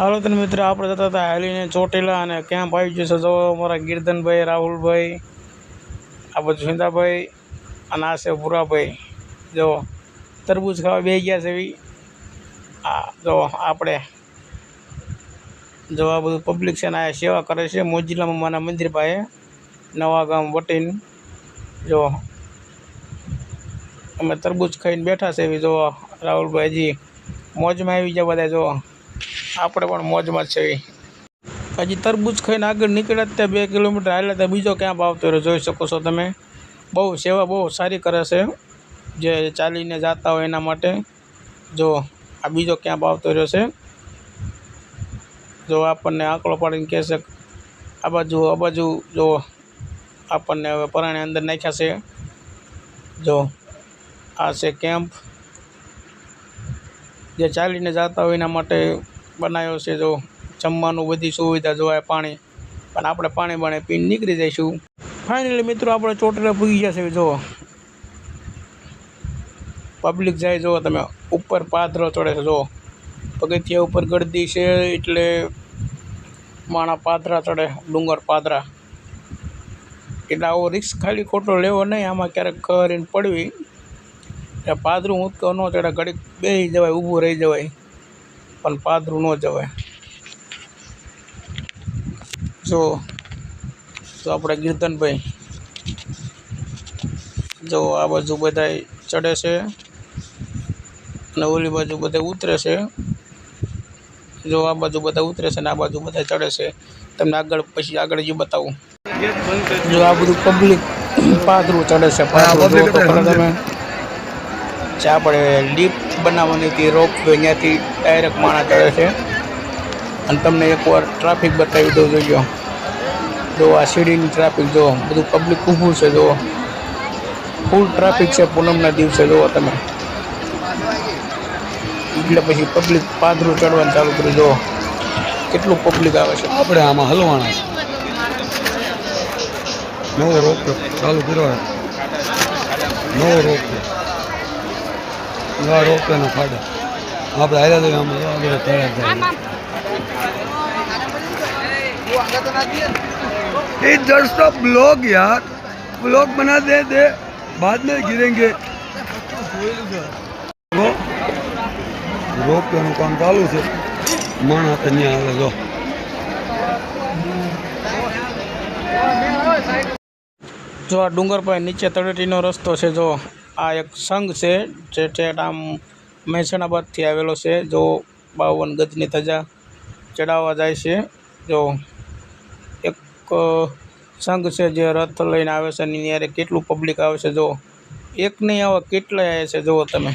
હાલો તો મિત્ર, આપણે જતા હતા હાલીને ચોટીલા અને કેમ્પ આવી જશે. જો અમારા ગિરધનભાઈ, રાહુલભાઈ, આ બધું સિંધાભાઈ અને આ છે ભૂરાભાઈ. જો તરબૂચ ખાવા બેસી ગયા છે. આ જો આપણે જો આ બધું પબ્લિક છે ને આ સેવા કરે છે મોજીલા મમ્માના મંદિર પાસે, નવા ગામ વટીન. જો અમે તરબૂચ ખાઈને બેઠા છે. જો રાહુલભાઈ હજી મોજમાં આવી ગયા બધા. જો આપણે પણ મોજમાં જ છે. હજી તરબૂચ ખાઈને આગળ નીકળ્યા ત્યાં 2 કિલોમીટર હાલ્યા ત્યાં બીજો કેમ્પ આવતો રહ્યો. જોઈ શકો છો તમે. બહુ સેવા બહુ સારી કરે છે જે ચાલીને જતા હોય એના માટે. જો આ બીજો કેમ્પ આવતો રહ્યો છે. જો આપણને આંકડો પાડીને કહે છે આ બાજુ જો આપણને હવે પરાણે અંદર નાખ્યા છે. જો આ છે કેમ્પ જે ચાલીને જતા હોય એના માટે બનાવ્યો છે. જો જમવાનું બધી સુવિધા જોવાય, પાણી પણ આપણે પાણી પીને નીકળી જઈશું. ફાઇનલી મિત્રો આપણે ચોટીલા પૂગી ગયા છે. જો પબ્લિક જાય, જો તમે ઉપર પાદરો ચડે છે. જો પગથિયા ઉપર ગળદી છે એટલે માણા પાદરા ચડે, ડુંગર પાદરા. એટલે આવો રિસ્ક ખાલી ખોટો લેવો નહીં. આમાં ક્યારેક કરીને પડવી એટલે પાદરું ઊંચકો ન ચડે. ઘડીક બેસી જવાય, ઊભું રહી જવાય, પણ પાદરું ન જવાય. જો આપણે ગિરધનભાઈ, જો આ બાજુ બધા ચડે છે અને ઓલી બાજુ બધા ઉતરે છે. જો આ બાજુ બધા ઉતરે છે ને આ બાજુ બધા ચડે છે. તમને આગળ જે બતાવું. જો આ બધું પબ્લિક પાદરું ચડે છે. તમે આપણે લિફ્ટ બનાવવાની હતી, રોપ વે, ત્યાંથી ડાયરેક્ટ માણસ ચડે છે. અને તમને એકવાર ટ્રાફિક બતાવી દઉં. જોજો જો આ સીડીની ટ્રાફિક. જો બધું પબ્લિક ઊભું છે. જો ફૂલ ટ્રાફિક છે પૂનમના દિવસે. જુઓ તમે. એટલે પછી પબ્લિક પાદરું ચડવાનું ચાલુ કર્યું. જો કેટલું પબ્લિક આવે છે. આપણે આમાં હલવાના છે. નવો રોપ ચાલુ કર્યો. નવો રોપ નવા રોપના ફાડા આપણે હાલ્યા જઈએ. આમાં इधर से ब्लॉग यार ब्लॉग बना दे बाद में गिरेंगे. रोप નું કામ ચાલુ છે. માણસ ત્યાં આવે. જો આ ડુંગર પર નીચે તળેટીનો રસ્તો છે. જો આ એક સંઘ છે જે ઠેઠ આમ મહેસાણાબાદથી આવેલો છે. જો 52 ગજની ધજા ચડાવવા જાય છે. જો એક સંઘ છે જે રથ લઈને આવે છે ને યારે કેટલું પબ્લિક આવે છે. જો એક નહીં આવે કેટલાય આવે છે. જુઓ તમે.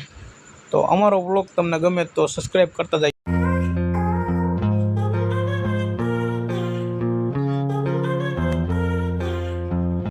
તો અમારો બ્લોગ તમને ગમે તો સબસ્ક્રાઈબ કરતા જાય.